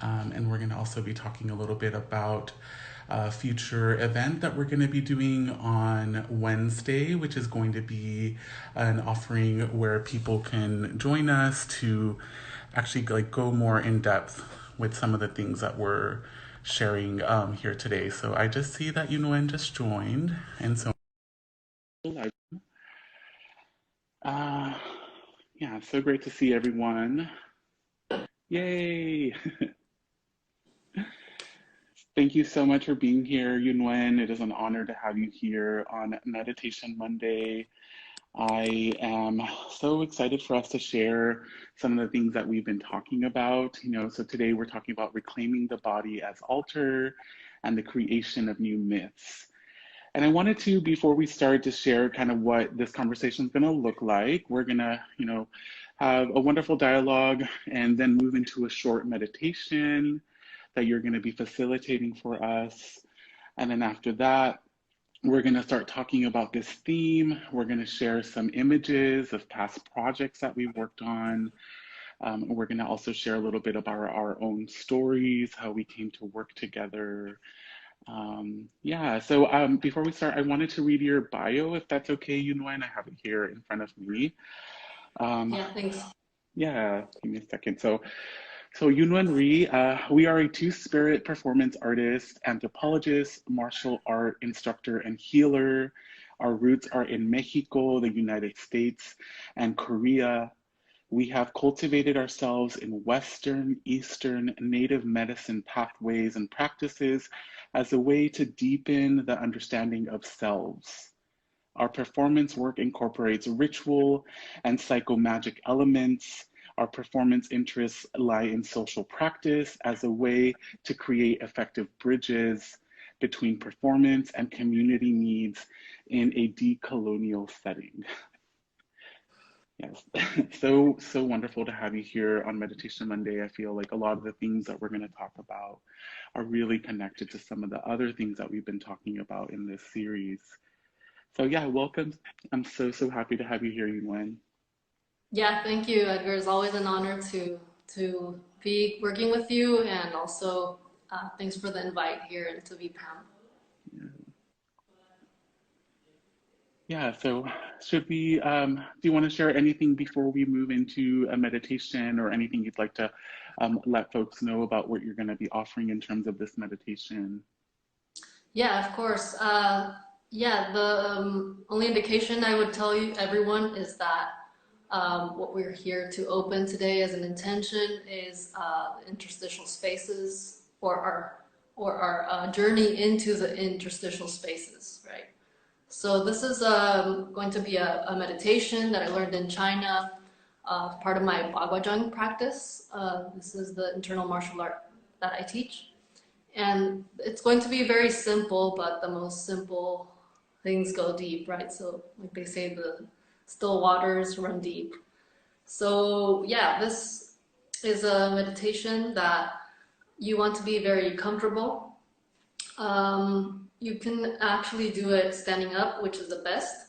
And we're going to also be talking a little bit about a future event that we're going to be doing on Wednesday, which is going to be an offering where people can join us to actually like go more in depth with some of the things that we're sharing here today. So I just see that Yunuen just joined, and so uh, yeah, so great to see everyone. Yay! Thank you so much for being here, Yunuen. It is an honor to have you here on Meditation Monday. I am so excited for us to share some of the things that we've been talking about. So today we're talking about reclaiming the body as altar and the creation of new myths. And I wanted to, before we start, to share kind of what this conversation is going to look like. We're going to, have a wonderful dialogue and then move into a short meditation that you're going to be facilitating for us. And then after that, we're going to start talking about this theme. We're going to share some images of past projects that we've worked on. We're going to also share a little bit about our own stories, how we came to work together. So before we start, I wanted to read your bio, if that's okay, Yunuen. I have it here in front of me. Yeah, thanks. Yeah, give me a second. So Yunen Rhi, we are a two-spirit performance artist, anthropologist, martial art instructor, and healer. Our roots are in Mexico, the United States, and Korea. We have cultivated ourselves in Western, Eastern, Native medicine pathways and practices as a way to deepen the understanding of selves. Our performance work incorporates ritual and psychomagic elements. Our performance interests lie in social practice as a way to create effective bridges between performance and community needs in a decolonial setting. Yes, so wonderful to have you here on Meditation Monday. I feel like a lot of the things that we're going to talk about are really connected to some of the other things that we've been talking about in this series. So yeah, welcome. I'm so happy to have you here, Yunuen. Yeah, thank you, Edgar. It's always an honor to be working with you, and also thanks for the invite here and to be Pam. Yeah, so should we, do you want to share anything before we move into a meditation, or anything you'd like to let folks know about what you're going to be offering in terms of this meditation? Yeah, of course. Yeah, the only indication I would tell you everyone is that what we're here to open today as an intention is interstitial spaces, or our journey into the interstitial spaces, right? So this is going to be a meditation that I learned in China, part of my Baguazhang practice. This is the internal martial art that I teach. And it's going to be very simple, but the most simple things go deep, right? So like they say, the still waters run deep. So yeah, this is a meditation that you want to be very comfortable. You can actually do it standing up, which is the best.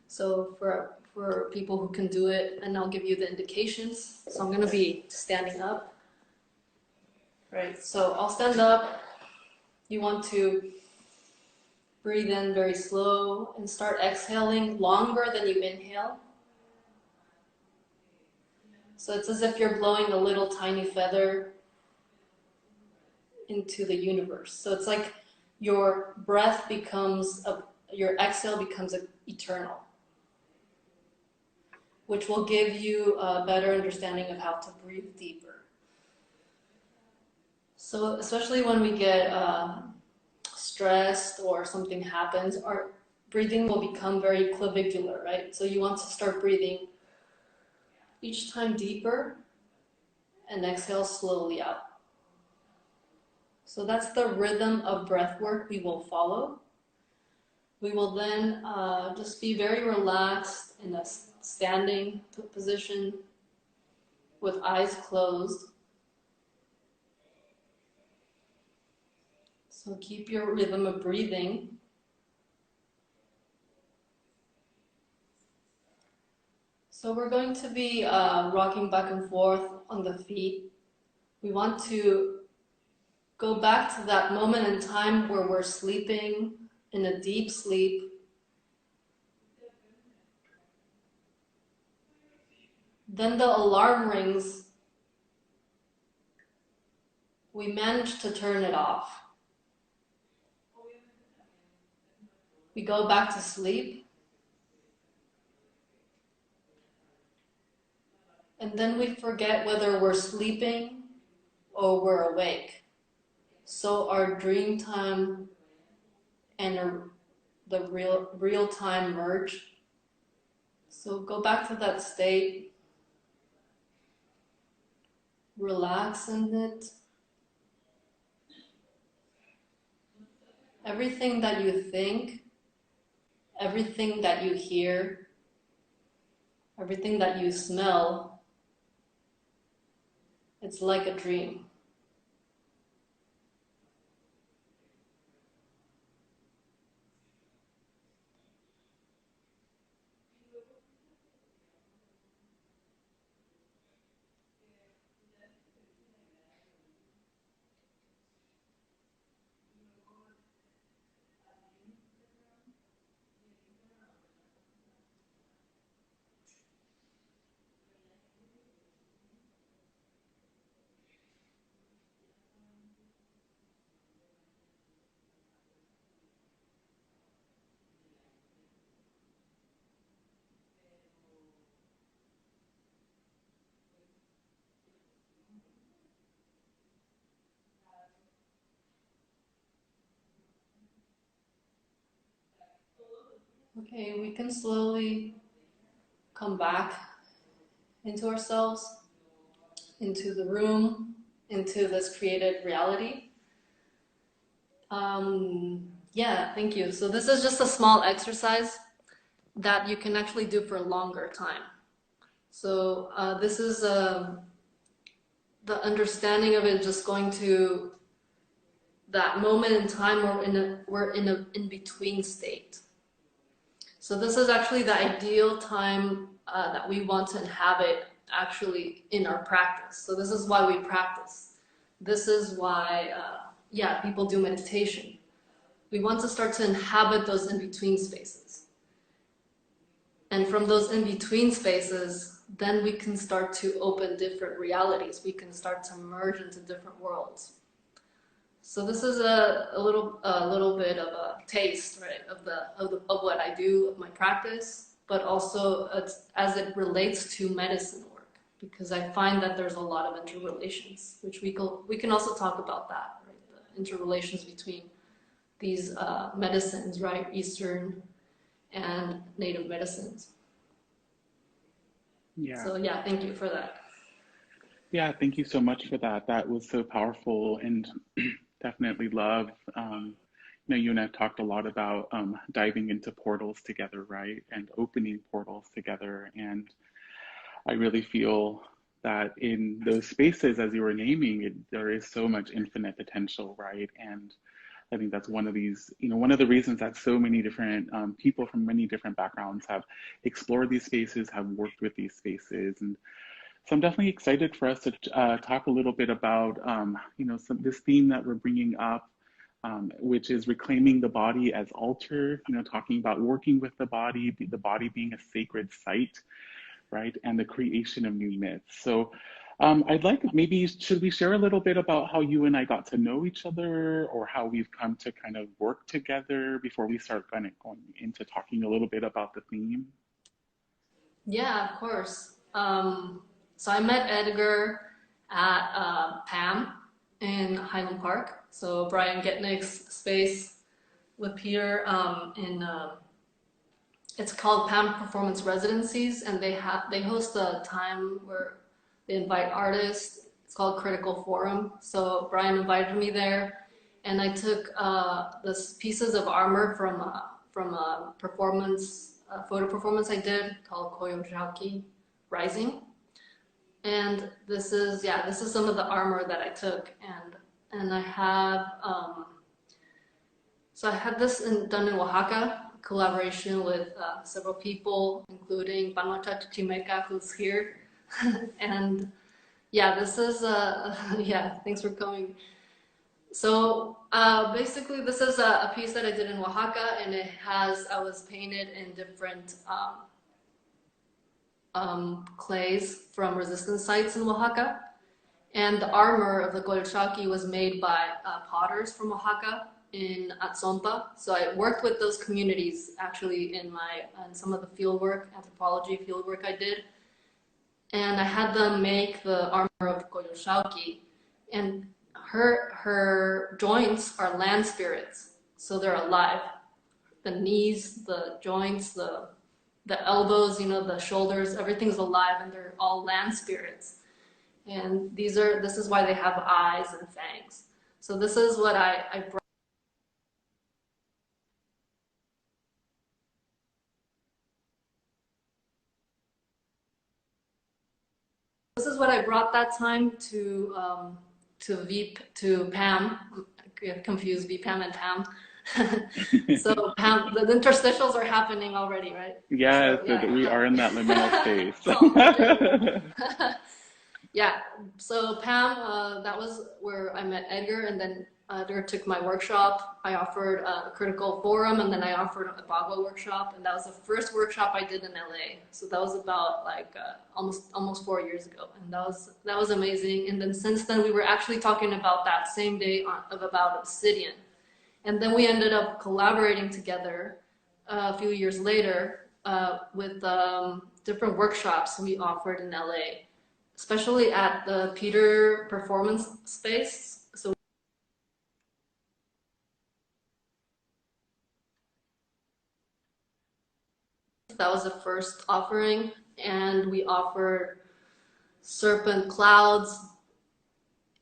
So for people who can do it, and I'll give you the indications. So I'm going to be standing up, right? So I'll stand up. You want to breathe in very slow and start exhaling longer than you inhale. So it's as if you're blowing a little tiny feather into the universe. So it's like your breath becomes, your exhale becomes eternal, which will give you a better understanding of how to breathe deeper. So especially when we get stressed or something happens, our breathing will become very clavicular, right? So you want to start breathing each time deeper and exhale slowly out. So that's the rhythm of breath work we will follow. We will then just be very relaxed in a standing position with eyes closed. So keep your rhythm of breathing. So we're going to be rocking back and forth on the feet. We want to go back to that moment in time where we're sleeping in a deep sleep. Then the alarm rings. We manage to turn it off. We go back to sleep. And then we forget whether we're sleeping or we're awake. So our dream time and the real time merge. So go back to that state. Relax in it. Everything that you think, everything that you hear, everything that you smell, it's like a dream. Okay, we can slowly come back into ourselves, into the room, into this created reality. Yeah, thank you. So this is just a small exercise that you can actually do for a longer time. So this is the understanding of it, just going to that moment in time where we're in a in-between state. So this is actually the ideal time that we want to inhabit actually in our practice. So this is why we practice. This is why, people do meditation. We want to start to inhabit those in-between spaces. And from those in-between spaces, then we can start to open different realities. We can start to merge into different worlds. So this is a little bit of a taste, right, of what I do, of my practice, but also as it relates to medicine work, because I find that there's a lot of interrelations, which we can also talk about that, right, the interrelations between these medicines, right, Eastern and Native medicines. Yeah. So yeah, thank you for that. Yeah, thank you so much for that. That was so powerful, and definitely love. You and I have talked a lot about diving into portals together, right? And opening portals together. And I really feel that in those spaces, as you were naming it, there is so much infinite potential, right? And I think that's one of these, one of the reasons that so many different people from many different backgrounds have explored these spaces, have worked with these spaces. And so I'm definitely excited for us to talk a little bit about, this theme that we're bringing up, which is reclaiming the body as altar, talking about working with the body being a sacred site, right? And the creation of new myths. So I'd like, maybe, should we share a little bit about how you and I got to know each other, or how we've come to kind of work together before we start kind of going into talking a little bit about the theme? Yeah, of course. So I met Edgar at PAM in Highland Park. So Brian Getnick's space with Peter it's called PAM Performance Residencies, and they host a time where they invite artists. It's called Critical Forum. So Brian invited me there, and I took this pieces of armor from a performance, photo performance I did called Koyojaki Rising. And this is some of the armor that I took, and I have so I had this done in Oaxaca, collaboration with several people, including Panucha Chichimeca, who's here, and yeah, this is thanks for coming. So basically, this is a piece that I did in Oaxaca, and I was painted in different clays from resistance sites in Oaxaca. And the armor of the Colchaqui was made by potters from Oaxaca in Atzompa. So I worked with those communities actually in some of the fieldwork, anthropology fieldwork I did. And I had them make the armor of Colchaqui. And her joints are land spirits, so they're alive. The knees, the joints, the elbows, the shoulders, everything's alive, and they're all land spirits. And this is why they have eyes and fangs. So this is what I brought. This is what I brought that time to Pam. I get confused Pam and Pam. So Pam, the interstitials are happening already, right? Yes, so, yeah. We are in that liminal space. Yeah, so Pam, that was where I met Edgar, and then Edgar took my workshop. I offered a critical forum, and then I offered a Bagua workshop, and that was the first workshop I did in LA. So that was about almost 4 years ago, and that was amazing. And then since then, we were actually talking about that same day about obsidian, and then we ended up collaborating together a few years later with different workshops we offered in LA. Especially at the Peter Performance Space. So that was the first offering, and we offered serpent clouds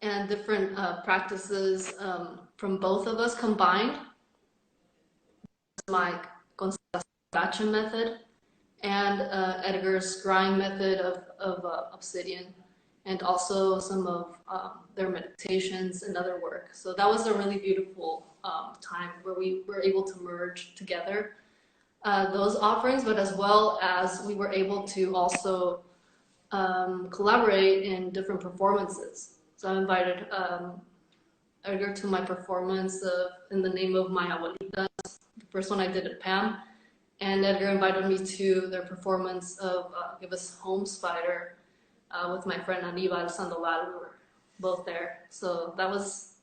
and different practices from both of us combined. My constellation method and Edgar's scrying method of obsidian, and also some of their meditations and other work. So that was a really beautiful time where we were able to merge together those offerings, but as well as we were able to also collaborate in different performances. So I invited Edgar to my performance In the Name of My Abuelita, the first one I did at Pam. And Edgar invited me to their performance of Give Us Home Spider with my friend Aníbal Sandoval. We were both there. So that was,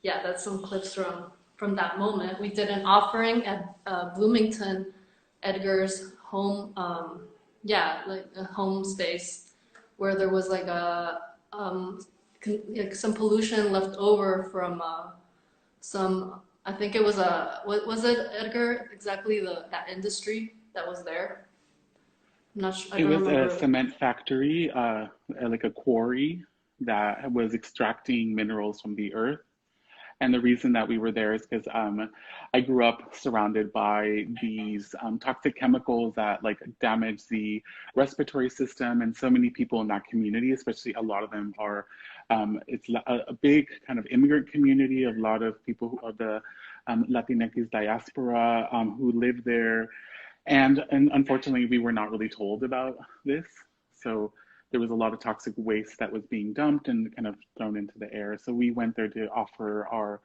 that's some clips from that moment. We did an offering at Bloomington, Edgar's home, like a home space, where there was like some pollution left over from some. I think it was what was it, Edgar? Exactly that industry that was there. I'm not sure. It was a cement factory, like a quarry that was extracting minerals from the earth. And the reason that we were there is because I grew up surrounded by these toxic chemicals that damage the respiratory system, and so many people in that community, especially a lot of them are, it's a big kind of immigrant community of a lot of people who are the Latinx diaspora who live there. And unfortunately, we were not really told about this. So there was a lot of toxic waste that was being dumped and kind of thrown into the air. So we went there to offer our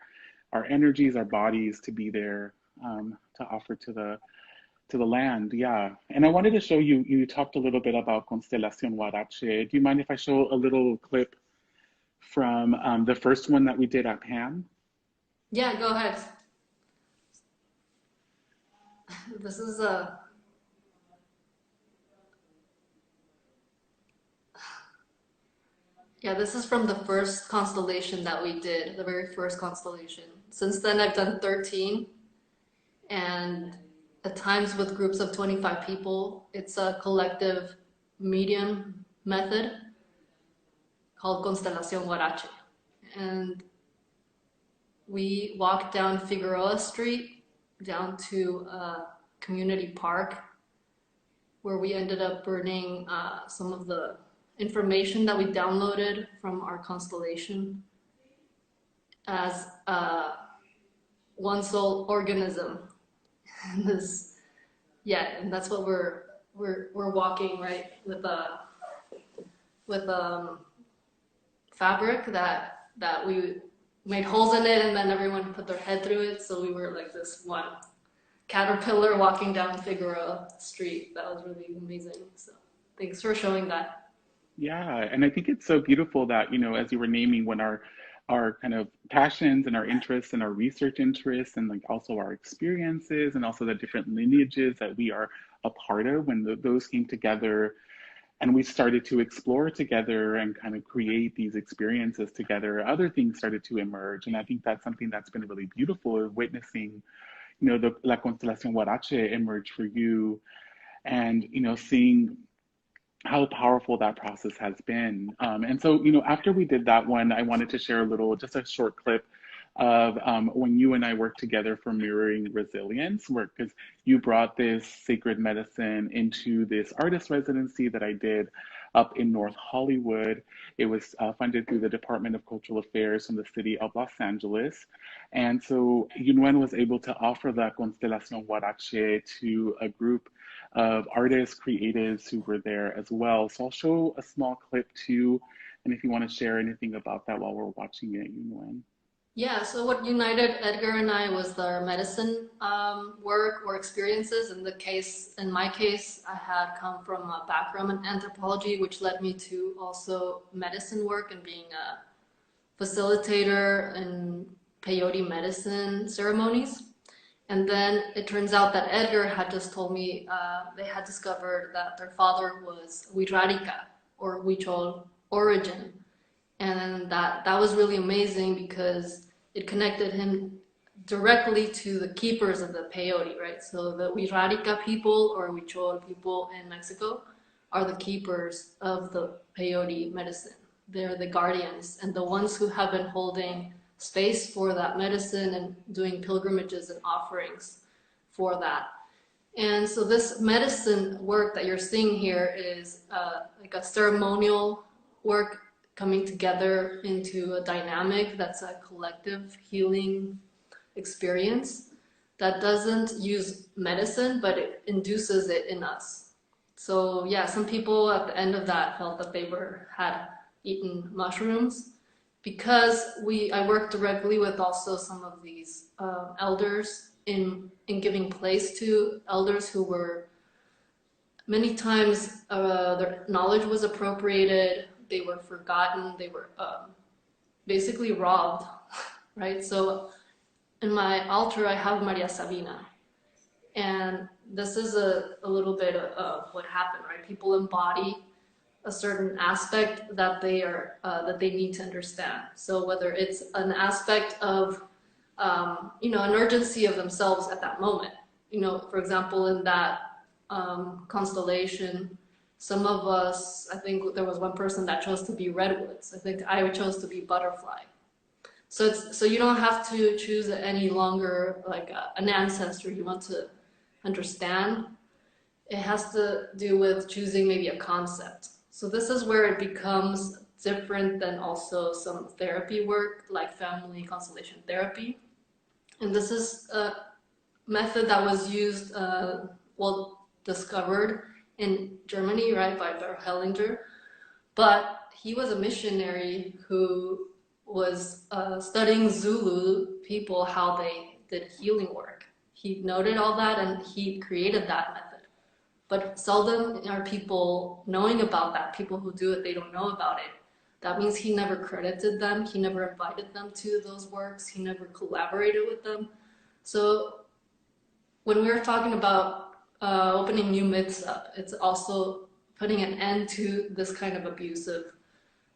energies, our bodies to be there to offer to the land. Yeah. And I wanted to show you, you talked a little bit about Constelación Huarache. Do you mind if I show a little clip from the first one that we did at PAM? Yeah, go ahead. This is this is from the first constellation that we did, the very first constellation. Since then, I've done 13, and at times with groups of 25 people. It's a collective medium method called Constelación Huarache. And we walked down Figueroa Street, down to a community park, where we ended up burning some of the information that we downloaded from our constellation as one soul organism. And and that's what we're walking, right, with fabric that we made holes in it, and then everyone put their head through it. So we were like this one caterpillar walking down Figueroa Street. That was really amazing. So thanks for showing that. Yeah, and I think it's so beautiful that, as you were naming, when our kind of passions and our interests and our research interests and like also our experiences and also the different lineages that we are a part of, when those came together and we started to explore together and kind of create these experiences together, other things started to emerge. And I think that's something that's been really beautiful, witnessing, the La Constelación Huarache emerge for you, and, seeing how powerful that process has been. And so, after we did that one, I wanted to share just a short clip of when you and I worked together for Mirroring Resilience work, because you brought this sacred medicine into this artist residency that I did up in North Hollywood. It was funded through the Department of Cultural Affairs from the city of Los Angeles. And so Yunuen was able to offer the Constelación Huarache to a group of artists, creatives who were there as well. So I'll show a small clip too, and if you want to share anything about that while we're watching it, Yunuen. Yeah, so what united Edgar and I was our medicine work or experiences. In my case, I had come from a background in anthropology, which led me to also medicine work and being a facilitator in peyote medicine ceremonies. And then it turns out that Edgar had just told me they had discovered that their father was Wirrárica, or Huichol origin. And that was really amazing because it connected him directly to the keepers of the peyote, right? So the Wirrárica people or Huichol people in Mexico are the keepers of the peyote medicine. They're the guardians and the ones who have been holding space for that medicine and doing pilgrimages and offerings for that. And so this medicine work that you're seeing here is like a ceremonial work coming together into a dynamic that's a collective healing experience that doesn't use medicine, but it induces it in us. So yeah, some people at the end of that felt that they had eaten mushrooms, because I worked directly with also some of these elders in giving place to elders who were many times their knowledge was appropriated, they were forgotten, they were basically robbed, right? So in my altar I have Maria Sabina, and this is a little bit of what happened, right? People embody a certain aspect that they need to understand. So whether it's an aspect of an urgency of themselves at that moment, for example, in that constellation, some of us, I think there was one person that chose to be redwoods. I think I chose to be butterfly. So you don't have to choose any longer like an ancestor you want to understand. It has to do with choosing maybe a concept. So this is where it becomes different than also some therapy work, like family constellation therapy. And this is a method that was used, discovered in Germany, right, by Bert Hellinger. But he was a missionary who was studying Zulu people, how they did healing work. He noted all that and he created that method. But seldom are people knowing about that. People who do it, they don't know about it. That means he never credited them. He never invited them to those works. He never collaborated with them. So when we're talking about opening new myths up, it's also putting an end to this kind of abusive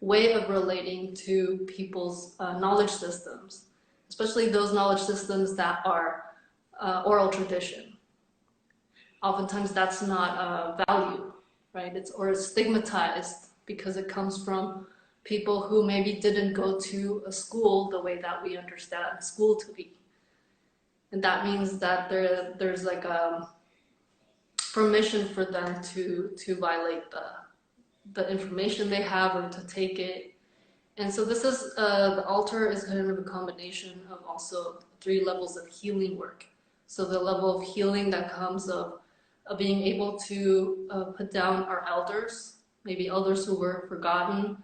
way of relating to people's knowledge systems, especially those knowledge systems that are oral tradition. Oftentimes that's not valued, right? It's stigmatized because it comes from people who maybe didn't go to a school the way that we understand school to be. And that means that there's like a permission for them to violate the information they have or to take it. And so this is, the altar is kind of a combination of also 3 levels of healing work. So the level of healing that comes of being able to put down our elders, maybe elders who were forgotten,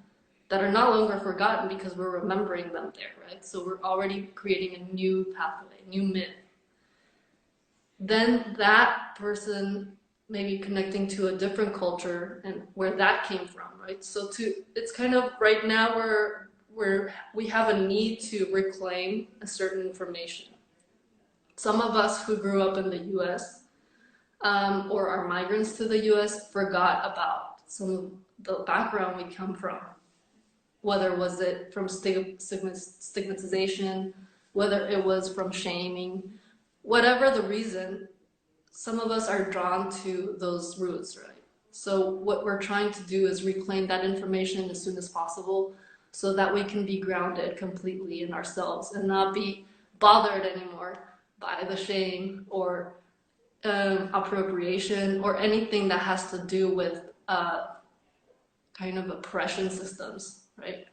that are no longer forgotten because we're remembering them there, right? So we're already creating a new pathway, new myth. Then that person maybe connecting to a different culture and where that came from, right? So it's kind of right now we have a need to reclaim a certain information. Some of us who grew up in the US or are migrants to the US forgot about some of the background we come from, whether was it from stigmatization, whether it was from shaming, whatever the reason, some of us are drawn to those roots, right? So what we're trying to do is reclaim that information as soon as possible so that we can be grounded completely in ourselves and not be bothered anymore by the shame or appropriation or anything that has to do with kind of oppression systems, right?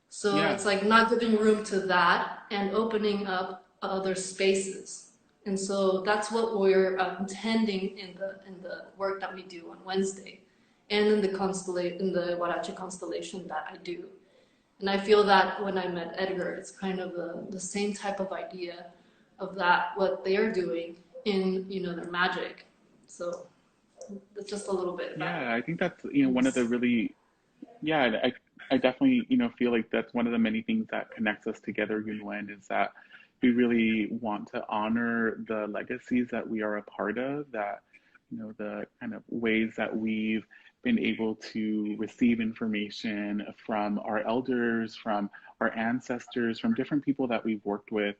So Yeah. it's like not giving room to that and opening up other spaces. And so that's what we're intending in the work that we do on Wednesday, and in the Huarache constellation that I do. And I feel that when I met Edgar, it's kind of the same type of idea of that what they're doing in their magic. So it's just a little bit. Yeah, I think that's one of the really I definitely feel like that's one of the many things that connects us together, Yunuen, is that we really want to honor the legacies that we are a part of, that the kind of ways that we've been able to receive information from our elders, from our ancestors, from different people that we've worked with,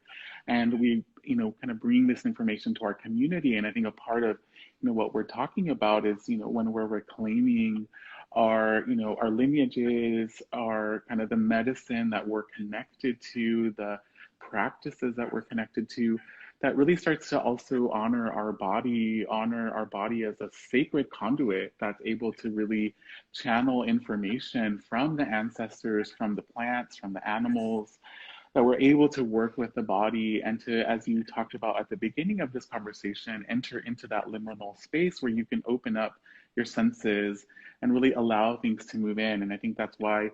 and we kind of bring this information to our community. And I think a part of what we're talking about is when we're reclaiming our our lineages, our kind of the medicine that we're connected to, the practices that we're connected to, that really starts to also honor our body as a sacred conduit that's able to really channel information from the ancestors, from the plants, from the animals, that we're able to work with the body and to, as you talked about at the beginning of this conversation, enter into that liminal space where you can open up your senses and really allow things to move in. And I think that's why,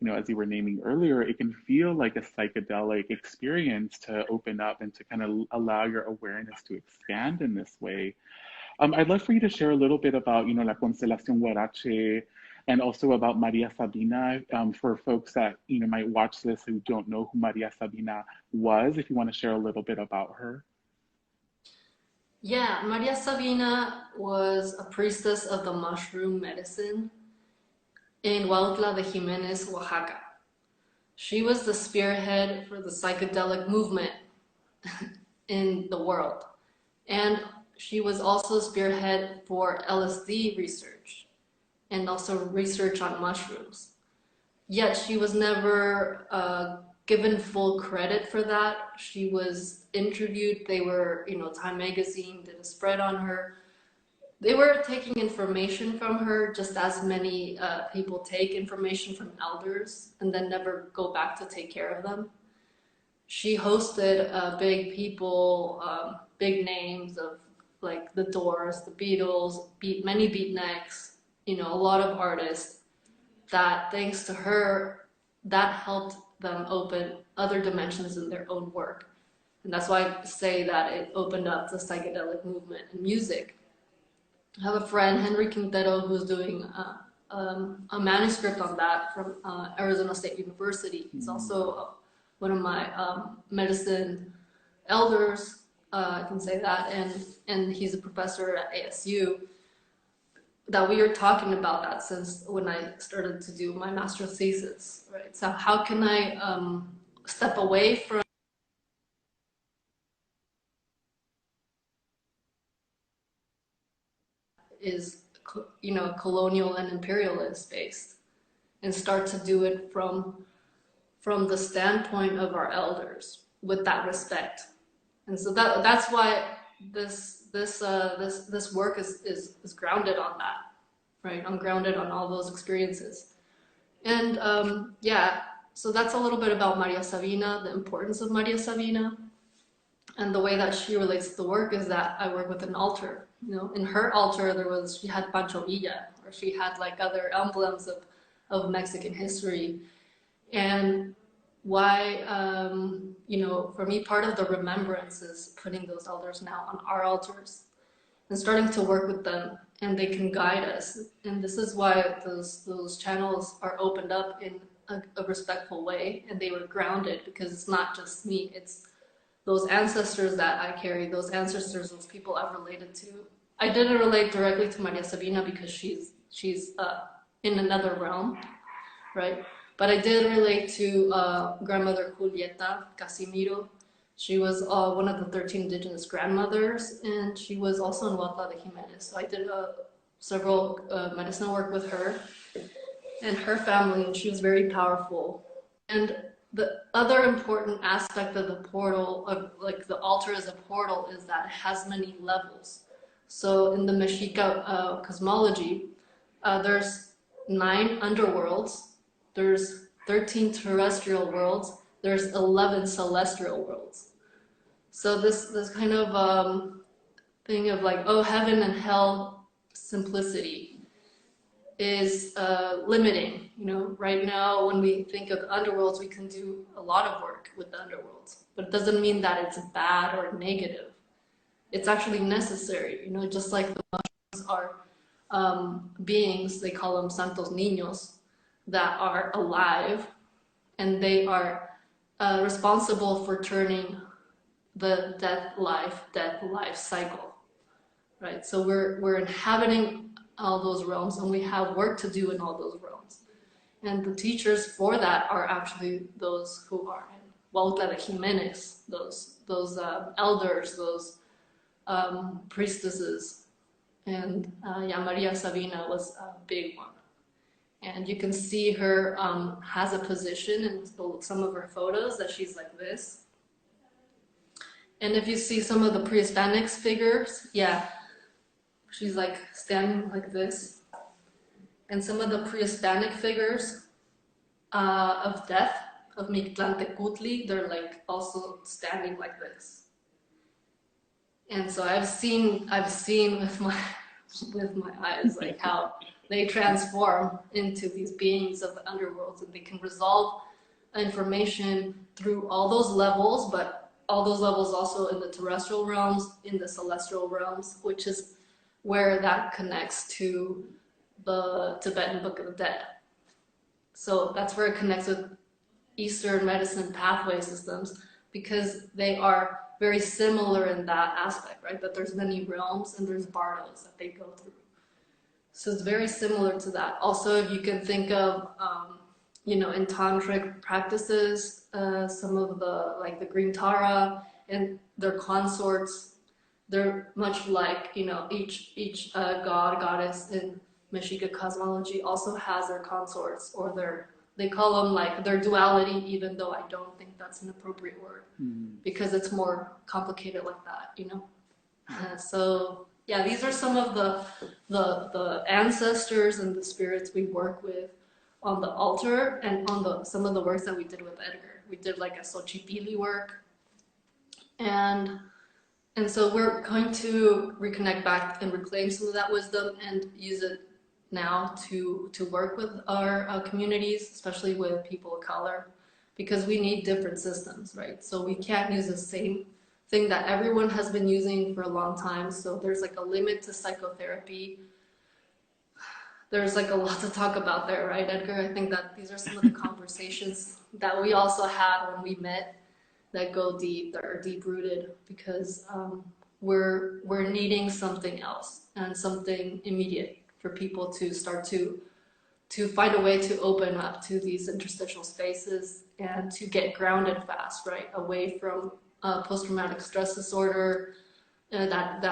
as you were naming earlier, it can feel like a psychedelic experience to open up and to kind of allow your awareness to expand in this way. I'd love for you to share a little bit about, La Constelación Huarache, and also about Maria Sabina, for folks that might watch this who don't know who Maria Sabina was, if you want to share a little bit about her. Yeah, Maria Sabina was a priestess of the mushroom medicine in Huautla de Jimenez, Oaxaca. She was the spearhead for the psychedelic movement in the world. And she was also spearhead for LSD research and also research on mushrooms. Yet she was never given full credit for that. She was interviewed. They were, Time Magazine did a spread on her. They were taking information from her just as many people take information from elders and then never go back to take care of them. She hosted big people, big names of like the Doors, the Beatles, many beatniks, a lot of artists that thanks to her, that helped them open other dimensions in their own work. And that's why I say that it opened up the psychedelic movement in music. I have a friend, Henry Quintero, who's doing a manuscript on that from Arizona State University. He's also one of my medicine elders, I can say that, and he's a professor at ASU. That we are talking about that since when I started to do my master's thesis, right? So how can I step away from is colonial and imperialist based, and start to do it from the standpoint of our elders with that respect. And so that's why this work is grounded on that, right? I'm grounded on all those experiences. And so that's a little bit about Maria Sabina, the importance of Maria Sabina. And the way that she relates to the work is that I work with an altar. In her altar, she had Pancho Villa, or she had like other emblems of Mexican history. And why, you know, for me, part of the remembrance is putting those elders now on our altars and starting to work with them, and they can guide us. And this is why those channels are opened up in a respectful way, and they were grounded, because it's not just me, it's those ancestors that I carry, those ancestors, those people I've related to. I didn't relate directly to Maria Sabina because she's in another realm, right? But I did relate to grandmother Julieta Casimiro. She was one of the 13 indigenous grandmothers, and she was also in Huautla de Jimenez. So I did several medicine work with her and her family, and she was very powerful. And the other important aspect of the portal, of like the altar as a portal, is that it has many levels. So in the Mexica cosmology, there's 9 underworlds, there's 13 terrestrial worlds, there's 11 celestial worlds. So this kind of thing of like, oh, heaven and hell simplicity is limiting. You know, right now when we think of underworlds, we can do a lot of work with the underworlds, but it doesn't mean that it's bad or negative. It's actually necessary, you know, just like the mushrooms are beings, they call them santos niños, that are alive, and they are responsible for turning the death-life cycle, right? So we're inhabiting all those realms, and we have work to do in all those realms. And the teachers for that are actually those who are in Huautla de Jimenez, those elders, those priestesses, and Maria Sabina was a big one. And you can see her has a position in some of her photos that she's like this. And if you see some of the pre-Hispanics figures, yeah, she's like standing like this. And some of the pre-Hispanic figures of death, of Mictlantecutli, they're like also standing like this. And so I've seen with my eyes like how they transform into these beings of the underworlds, and they can resolve information through all those levels, but all those levels also in the terrestrial realms, in the celestial realms, which is where that connects to the Tibetan Book of the Dead. So that's where it connects with Eastern medicine pathway systems, because they are very similar in that aspect, right? That there's many realms and there's bardos that they go through. So it's very similar to that. Also, if you can think of, you know, in tantric practices, some of the, like the Green Tara and their consorts, they're much like, you know, each god, goddess in Mexica cosmology also has their consorts, or they call them like their duality, even though I don't think that's an appropriate word, because it's more complicated like that, you know? So yeah, these are some of the ancestors and the spirits we work with on the altar, and on some of the works that we did with Edgar. We did like a Xochipilli work, and so we're going to reconnect back and reclaim some of that wisdom and use it now to work with our communities, especially with people of color, because we need different systems, right? So we can't use the same thing that everyone has been using for a long time. So there's like a limit to psychotherapy. There's like a lot to talk about there, right, Edgar? I think that these are some of the conversations that we also had when we met that go deep, that are deep rooted, because we're needing something else and something immediate for people to start to find a way to open up to these interstitial spaces and to get grounded fast, right? Away from post-traumatic stress disorder that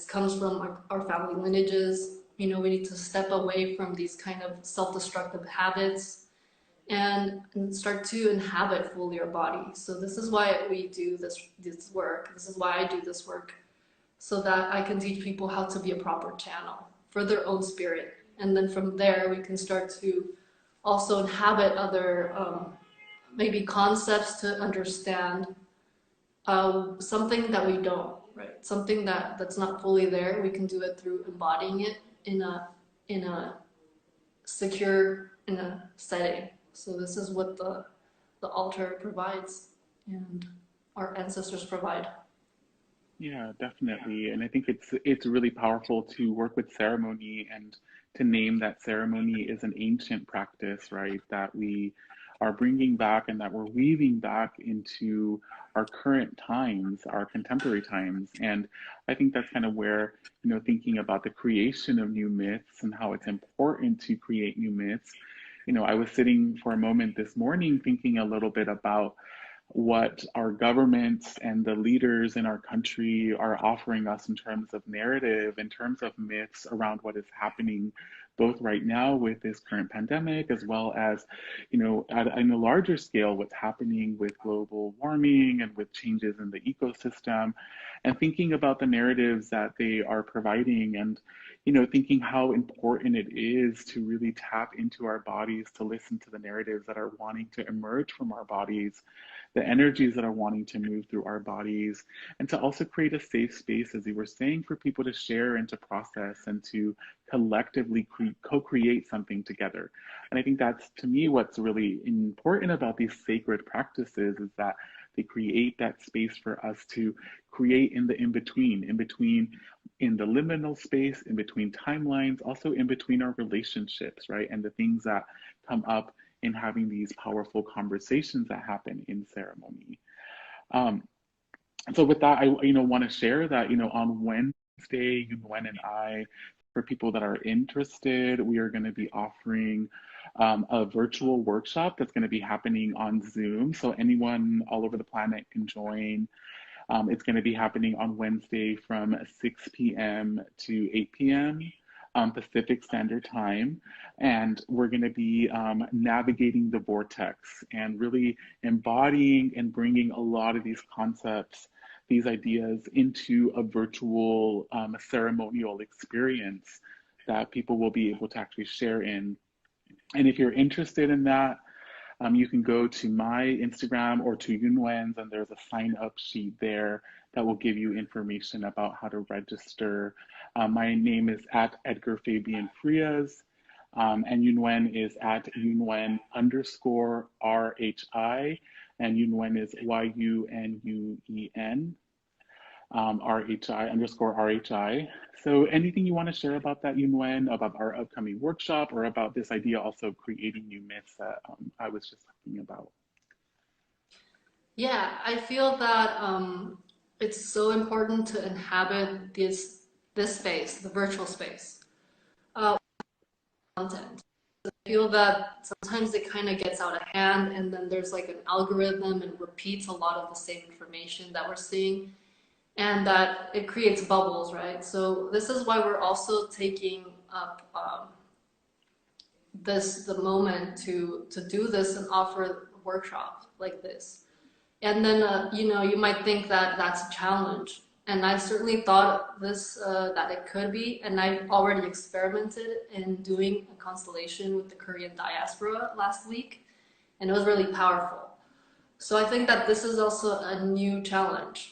comes from our family lineages. You know, we need to step away from these kind of self-destructive habits and start to inhabit fully our body. So this is why we do this work. This is why I do this work, so that I can teach people how to be a proper channel for their own spirit. And then from there, we can start to also inhabit other maybe concepts to understand something that we don't, right? Something that's not fully there. We can do it through embodying it in a secure in a setting. So this is what the altar provides and our ancestors provide. Yeah, definitely. And I think it's really powerful to work with ceremony and to name that ceremony is an ancient practice, right? That we are bringing back and that we're weaving back into our current times, our contemporary times. And I think that's kind of where, thinking about the creation of new myths and how it's important to create new myths. I was sitting for a moment this morning thinking a little bit about what our governments and the leaders in our country are offering us in terms of narrative, in terms of myths around what is happening, both right now with this current pandemic, as well as, on a larger scale, what's happening with global warming and with changes in the ecosystem, and thinking about the narratives that they are providing and, thinking how important it is to really tap into our bodies, to listen to the narratives that are wanting to emerge from our bodies, the energies that are wanting to move through our bodies, and to also create a safe space, as you were saying, for people to share and to process and to collectively co-create something together. And I think that's, to me, what's really important about these sacred practices is that they create that space for us to create in the in-between, in the liminal space, in between timelines, also in between our relationships, right? And the things that come up in having these powerful conversations that happen in ceremony. So with that, I want to share that on Wednesday, Yunuen and I, for people that are interested, we are going to be offering a virtual workshop that's going to be happening on Zoom. So anyone all over the planet can join. It's going to be happening on Wednesday from 6 p.m. to 8 p.m. Pacific Standard Time. And we're going to be navigating the vortex and really embodying and bringing a lot of these concepts, these ideas into a virtual ceremonial experience that people will be able to actually share in. And if you're interested in that, you can go to my Instagram or to Yunuen's, and there's a sign up sheet there that will give you information about how to register. My name is at Edgar Fabian Frias, and Yunuen is at Yunuen _RHI, and Yunuen is YUNUEN. RHI _RHI. So anything you want to share about that, Yunuen, about our upcoming workshop, or about this idea also of creating new myths that I was just talking about? Yeah, I feel that it's so important to inhabit this space, the virtual space, content. I feel that sometimes it kind of gets out of hand, and then there's like an algorithm and repeats a lot of the same information that we're seeing, and that it creates bubbles, right? So this is why we're also taking up the moment to do this and offer workshops like this. And then you might think that that's a challenge, and I certainly thought this that it could be, and I've already experimented in doing a constellation with the Korean diaspora last week, and it was really powerful. So I think that this is also a new challenge.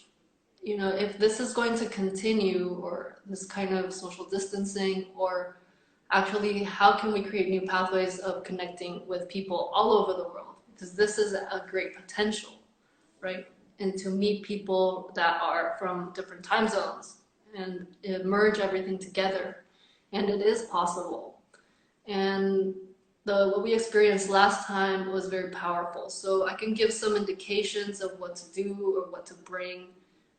If this is going to continue, or this kind of social distancing, or actually how can we create new pathways of connecting with people all over the world, because this is a great potential, right? And to meet people that are from different time zones and merge everything together. And it is possible. And what we experienced last time was very powerful. So I can give some indications of what to do or what to bring,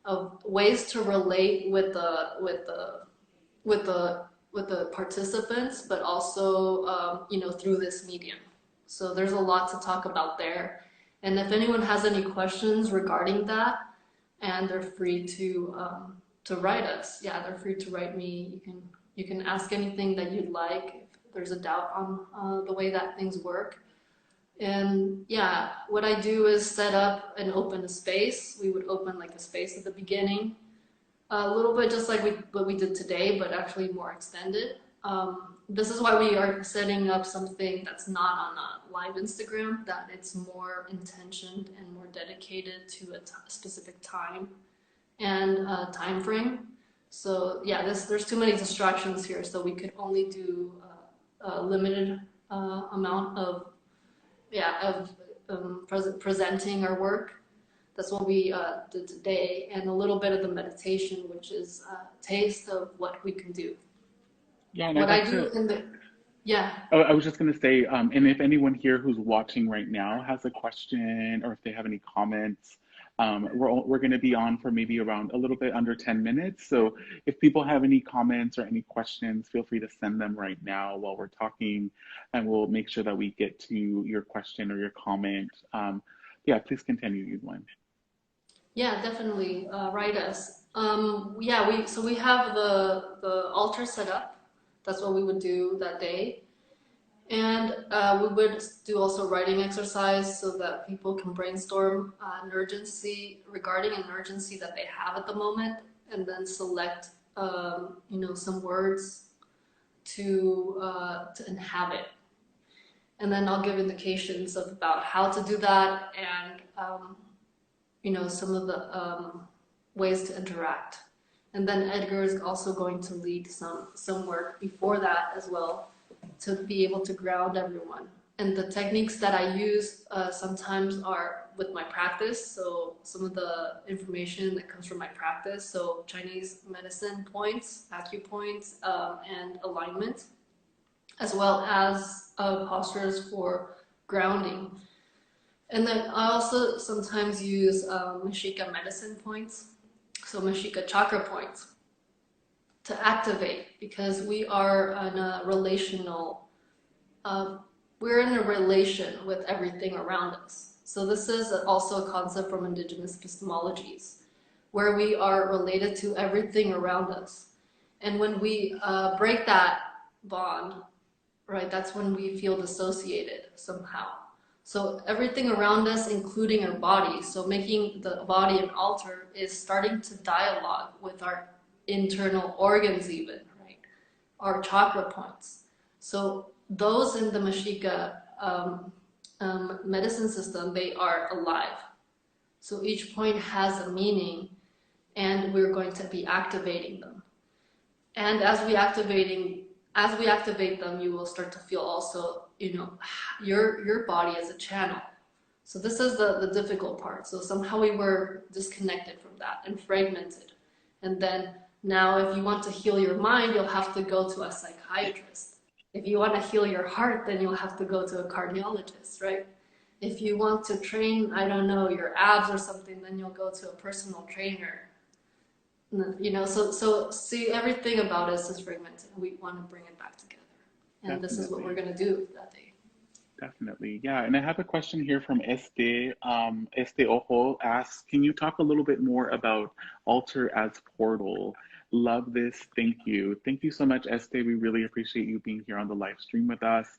of ways to relate with the participants, but also through this medium. So there's a lot to talk about there. And if anyone has any questions regarding that, and they're free to write us. Yeah, they're free to write me. You can ask anything that you'd like if there's a doubt on the way that things work. And yeah, what I do is set up and open a space. We would open like a space at the beginning, a little bit just like what we did today, but actually more extended. This is why we are setting up something that's not on a live Instagram, that it's more intentioned and more dedicated to a specific time and time frame. So yeah, there's too many distractions here, so we could only do limited amount of presenting our work. That's what we did today, and a little bit of the meditation, which is a taste of what we can do. Yeah, and What I'd I like do to. in the yeah. I was just going to say, and if anyone here who's watching right now has a question or if they have any comments, we're going to be on for maybe around a little bit under 10 minutes. So if people have any comments or any questions, feel free to send them right now while we're talking, and we'll make sure that we get to your question or your comment. Yeah, please continue, Yunuen. Yeah, definitely. Write us. Yeah, we have the altar set up. That's what we would do that day, and we would do also writing exercise so that people can brainstorm an urgency regarding an urgency that they have at the moment, and then select some words to inhabit. And then I'll give indications about how to do that and some of the ways to interact. And then Edgar is also going to lead some work before that as well to be able to ground everyone. And the techniques that I use sometimes are with my practice. So some of the information that comes from my practice. So Chinese medicine points, acupoints, and alignment, as well as postures for grounding. And then I also sometimes use Mexica medicine points, so Mexica chakra points, to activate, because we are in a relational, we're in a relation with everything around us. So this is also a concept from indigenous epistemologies, where we are related to everything around us. And when we break that bond, right, that's when we feel dissociated somehow. So everything around us, including our body, so making the body an altar is starting to dialogue with our internal organs even, right? Our chakra points. So those in the Mexica medicine system, they are alive. So each point has a meaning, and we're going to be activating them. And as we activate them, you will start to feel also, your body as a channel. So this is the difficult part. So somehow we were disconnected from that and fragmented. And then now if you want to heal your mind, you'll have to go to a psychiatrist. If you want to heal your heart, then you'll have to go to a cardiologist, right? If you want to train, I don't know, your abs or something, then you'll go to a personal trainer. So see, everything about us is fragmented. We want to bring it back together. And Definitely. This is what we're going to do that day. Definitely. Yeah. And I have a question here from Este Ojo asks, can you talk a little bit more about altar as portal? Love this. Thank you. Thank you so much, Este. We really appreciate you being here on the live stream with us.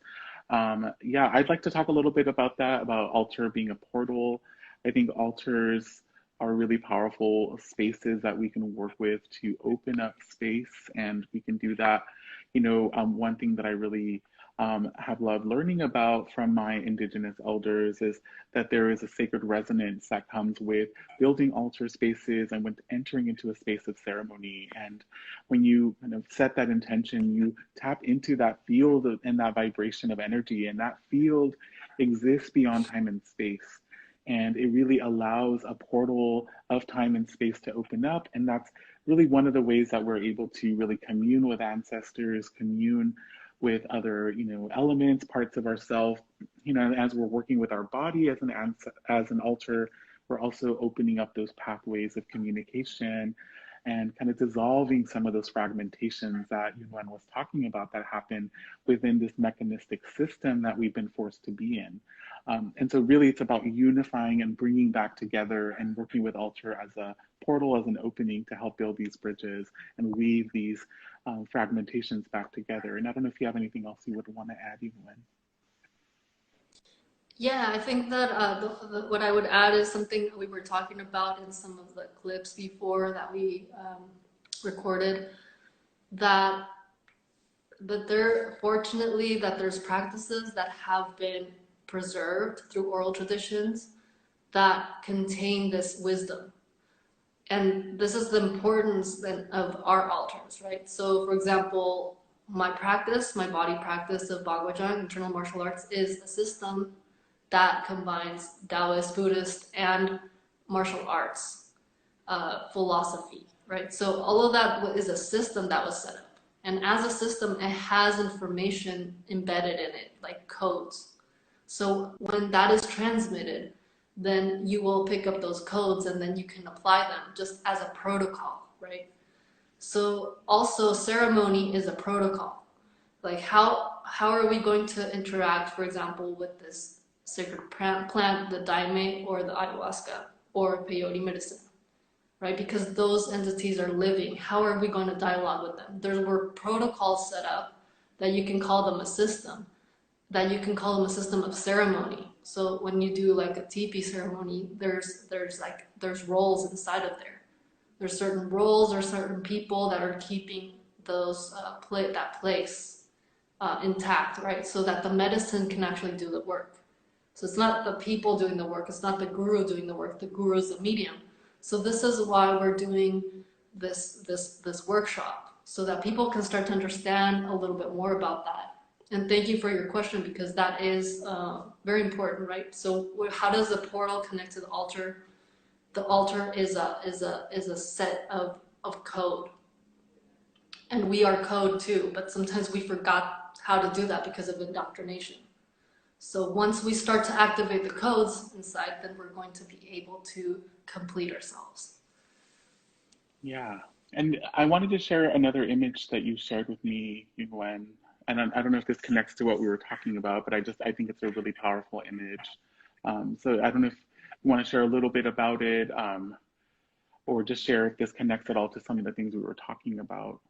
Yeah, I'd like to talk a little bit about that, about altar being a portal. I think altars are really powerful spaces that we can work with to open up space, and we can do that. One thing that I really have loved learning about from my indigenous elders is that there is a sacred resonance that comes with building altar spaces and with entering into a space of ceremony. And when you kind of set that intention, you tap into that field and that vibration of energy, and that field exists beyond time and space. And it really allows a portal of time and space to open up. And that's really one of the ways that we're able to really commune with ancestors, commune with other, elements, parts of ourselves. As we're working with our body as an altar, we're also opening up those pathways of communication and kind of dissolving some of those fragmentations that Yunuen was talking about that happen within this mechanistic system that we've been forced to be in. And so really it's about unifying and bringing back together and working with altar as a portal, as an opening to help build these bridges and weave these fragmentations back together. And I don't know if you have anything else you would want to add, Yunuen. Yeah, I think that what I would add is something we were talking about in some of the clips before that we recorded, that fortunately there's practices that have been preserved through oral traditions that contain this wisdom. And this is the importance then of our altars, right? So for example, my practice, my body practice of Bagwajang, internal martial arts, is a system that combines Taoist, Buddhist, and martial arts philosophy, right? So all of that is a system that was set up. And as a system, it has information embedded in it, like codes. So when that is transmitted, then you will pick up those codes and then you can apply them just as a protocol, right? So also ceremony is a protocol. Like how are we going to interact, for example, with this sacred plant, the daime or the ayahuasca or peyote medicine, right? Because those entities are living. How are we going to dialogue with them? There were protocols set up that you can call them a system, that you can call them a system of ceremony. So when you do like a teepee ceremony, there's roles inside of there. There's certain roles or certain people that are keeping those that place intact, right? So that the medicine can actually do the work. So it's not the people doing the work. It's not the guru doing the work. The guru is the medium. So this is why we're doing this workshop, so that people can start to understand a little bit more about that. And thank you for your question, because that is very important, right? So how does the portal connect to the altar? The altar is a set of code, and we are code too. But sometimes we forgot how to do that because of indoctrination. So once we start to activate the codes inside, then we're going to be able to complete ourselves. Yeah. And I wanted to share another image that you shared with me, Yunuen. And I don't know if this connects to what we were talking about, but I think it's a really powerful image. So I don't know if you want to share a little bit about it, or just share if this connects at all to some of the things we were talking about.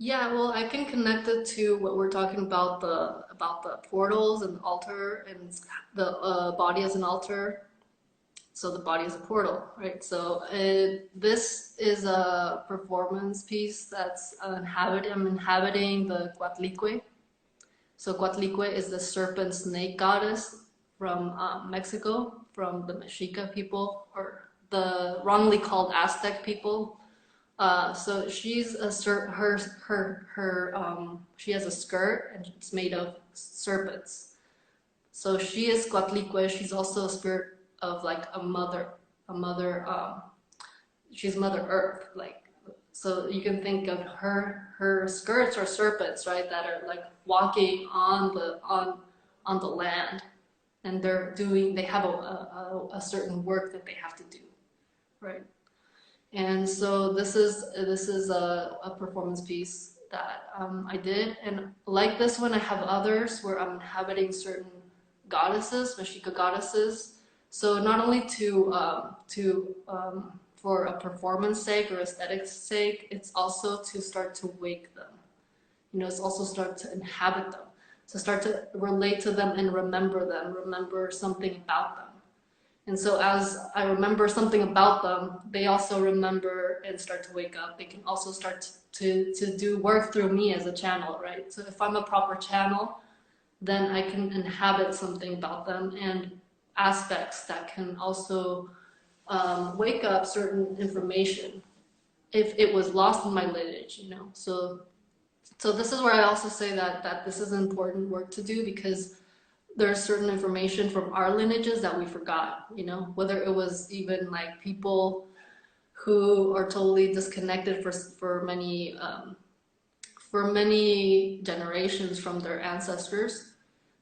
Yeah, well, I can connect it to what we're talking about, the portals and the altar and the body as an altar. So the body is a portal, right? So this is a performance piece that's I'm inhabiting the Coatlicue. So Coatlicue is the serpent snake goddess from Mexico, from the Mexica people, or the wrongly called Aztec people. So she's she has a skirt and it's made of serpents. So she is Coatlicue. She's also a spirit of like a mother. She's Mother Earth. Like, so you can think of her skirts are serpents, right? That are like walking on the land, and they have a certain work that they have to do, right? And so this is a performance piece that I did, and like this one, I have others where I'm inhabiting certain goddesses, Mexica goddesses. So not only for a performance sake or aesthetics sake, it's also to start to wake them. You know, it's also start to inhabit them, to start to relate to them and remember something about them. And so as I remember something about them, they also remember and start to wake up. They can also start to do work through me as a channel, right? So if I'm a proper channel, then I can inhabit something about them and aspects that can also wake up certain information if it was lost in my lineage, you know. So this is where I also say that this is important work to do, because there's certain information from our lineages that we forgot, you know, whether it was even like people who are totally disconnected for many generations from their ancestors.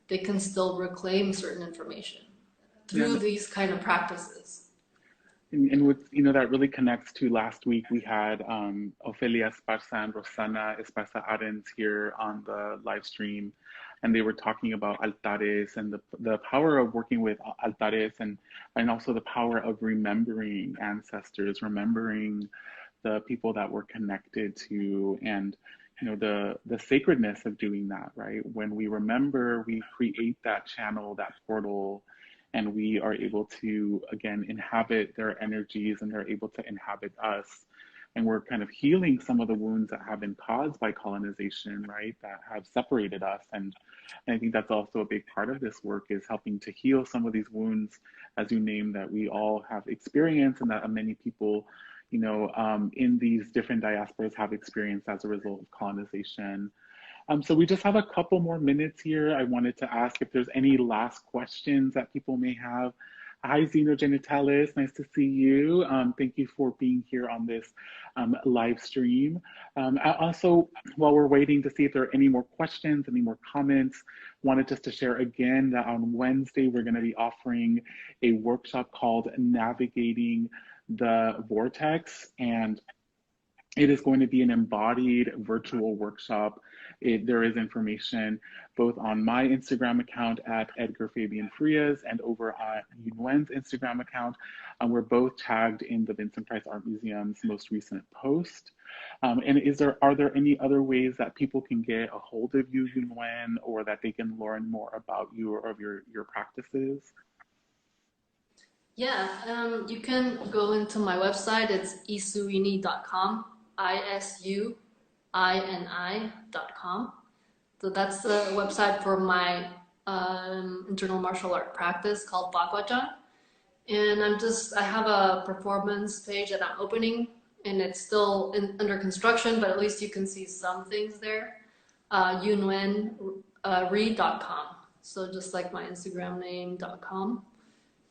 They can still reclaim certain information through these kind of practices. And with, you know, that really connects to last week we had Ofelia Esparza and Rosana Esparza Arens here on the live stream, and they were talking about altares and the power of working with altares, and also the power of remembering ancestors, remembering the people that we're connected to, and you know the sacredness of doing that, right? When we remember, we create that channel, that portal, and we are able to, again, inhabit their energies, and they're able to inhabit us. And we're kind of healing some of the wounds that have been caused by colonization, right? That have separated us. And I think that's also a big part of this work, is helping to heal some of these wounds, as you named, that we all have experienced, and that many people, you know, in these different diasporas have experienced as a result of colonization. So we just have a couple more minutes here. I wanted to ask if there's any last questions that people may have. Hi, Xenogenitalis, nice to see you. Thank you for being here on this live stream. Also, while we're waiting to see if there are any more questions, any more comments, wanted just to share again that on Wednesday, we're gonna be offering a workshop called Navigating the Vortex, and it is going to be an embodied virtual workshop. There is information both on my Instagram account at Edgar Fabian Frias and over on Yunuen's Instagram account. We're both tagged in the Vincent Price Art Museum's most recent post. And are there any other ways that people can get a hold of you, Yunuen, or that they can learn more about you or of your practices? Yeah, you can go into my website. It's isuini.com, isuini.com. So that's the website for my internal martial art practice called Bagwajan. And I have a performance page that I'm opening, and it's still under construction, but at least you can see some things there. Yunen Rhi.com. So just like my Instagram name.com.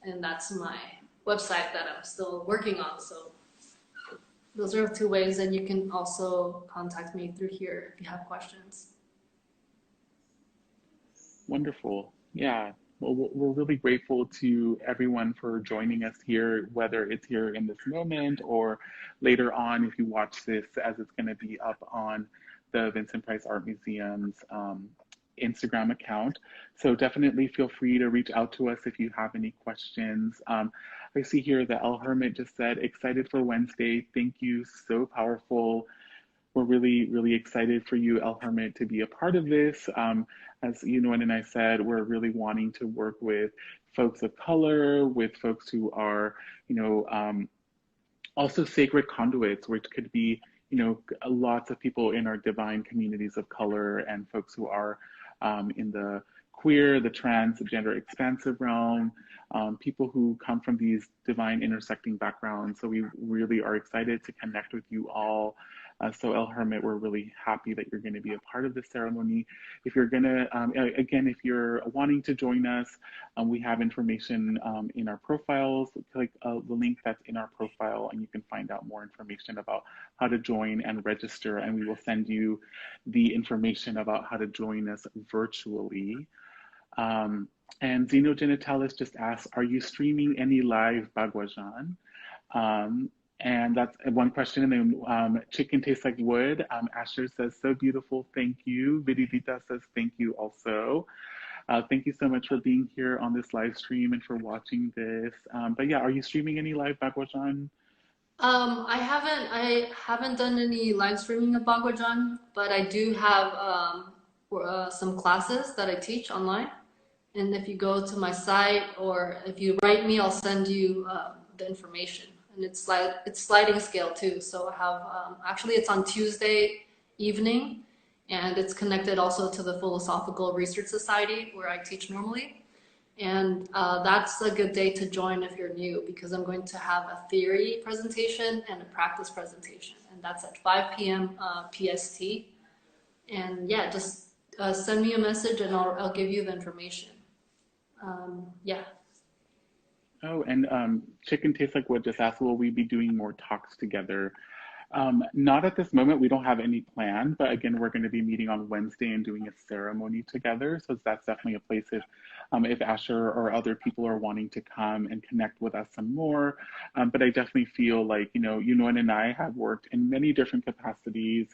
And that's my website that I'm still working on. So those are 2 ways, and you can also contact me through here if you have questions. Wonderful. Yeah. Well, we're really grateful to everyone for joining us here, whether it's here in this moment or later on if you watch this as it's going to be up on the Vincent Price Art Museum's Instagram account. So definitely feel free to reach out to us if you have any questions. I see here that El Hermit just said, excited for Wednesday. Thank you. So powerful. We're really, really excited for you, El Hermit, to be a part of this. As Yunuen and I said, we're really wanting to work with folks of color, with folks who are, also sacred conduits, which could be, lots of people in our divine communities of color and folks who are in the queer, the trans, the gender expansive realm, people who come from these divine intersecting backgrounds. So we really are excited to connect with you all. So El Hermit, we're really happy that you're going to be a part of this ceremony. If you're going to, again, if you're wanting to join us, we have information in our profiles. Click the link that's in our profile and you can find out more information about how to join and register, and we will send you the information about how to join us virtually. And Xenogenitalis just asked, are you streaming any live Bagwajan? And that's one question. And then chicken tastes like wood. Asher says, so beautiful, thank you. Vidivita says, thank you also. Thank you so much for being here on this live stream and for watching this. But yeah, are you streaming any live Bagwajan? I haven't done any live streaming of Bagwajan, but I do have some classes that I teach online. And if you go to my site or if you write me, I'll send you the information. And it's sliding scale too. So I have, actually it's on Tuesday evening, and it's connected also to the Philosophical Research Society where I teach normally. And that's a good day to join if you're new, because I'm going to have a theory presentation and a practice presentation. And that's at 5 p.m. PST. And yeah, just send me a message and I'll give you the information. Yeah. Oh, and Chicken Tastes Like Wood just asked, will we be doing more talks together? Not at this moment, we don't have any plan, but again, we're going to be meeting on Wednesday and doing a ceremony together. So that's definitely a place if Asher or other people are wanting to come and connect with us some more. But I definitely feel like, Yunuen and I have worked in many different capacities.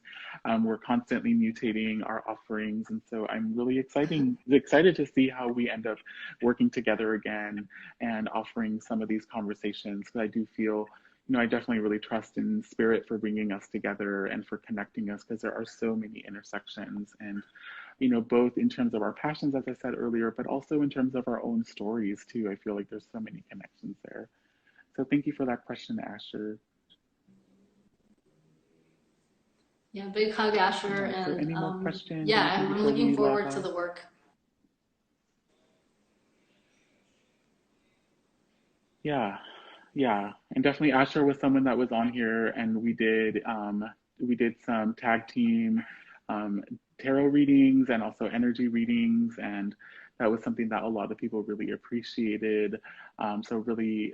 We're constantly mutating our offerings. And so I'm really excited to see how we end up working together again and offering some of these conversations. Because I do feel, I definitely really trust in spirit for bringing us together and for connecting us, because there are so many intersections, and, both in terms of our passions, as I said earlier, but also in terms of our own stories too. I feel like there's so many connections there. So thank you for that question, Asher. Yeah, big hug, Asher. And any more questions? Yeah, I'm looking forward to the work. Yeah, and definitely Asher was someone that was on here, and we did some tag team um, tarot readings and also energy readings, and that was something that a lot of people really appreciated. So really,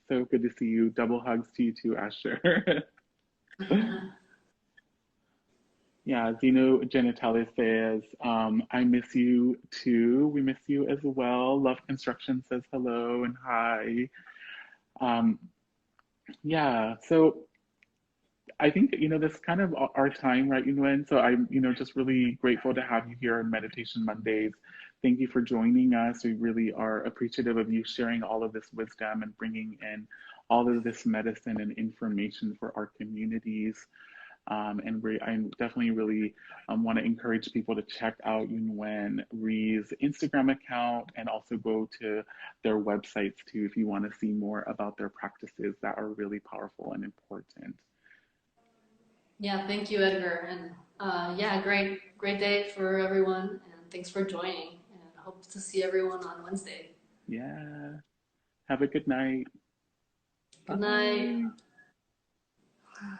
so good to see you. Double hugs to you too, Asher. Yeah, Zeno Genitalis says, I miss you too. We miss you as well. Love Construction says hello and hi. Um, yeah, so I think, this kind of our time, right, Yunuen? So I'm, just really grateful to have you here on Meditation Mondays. Thank you for joining us. We really are appreciative of you sharing all of this wisdom and bringing in all of this medicine and information for our communities. I definitely really want to encourage people to check out Yunen Rhi's Instagram account and also go to their websites too if you want to see more about their practices that are really powerful and important. Yeah, thank you, Edgar. And yeah, great day for everyone. And thanks for joining. And hope to see everyone on Wednesday. Yeah. Have a good night. Good night. Bye.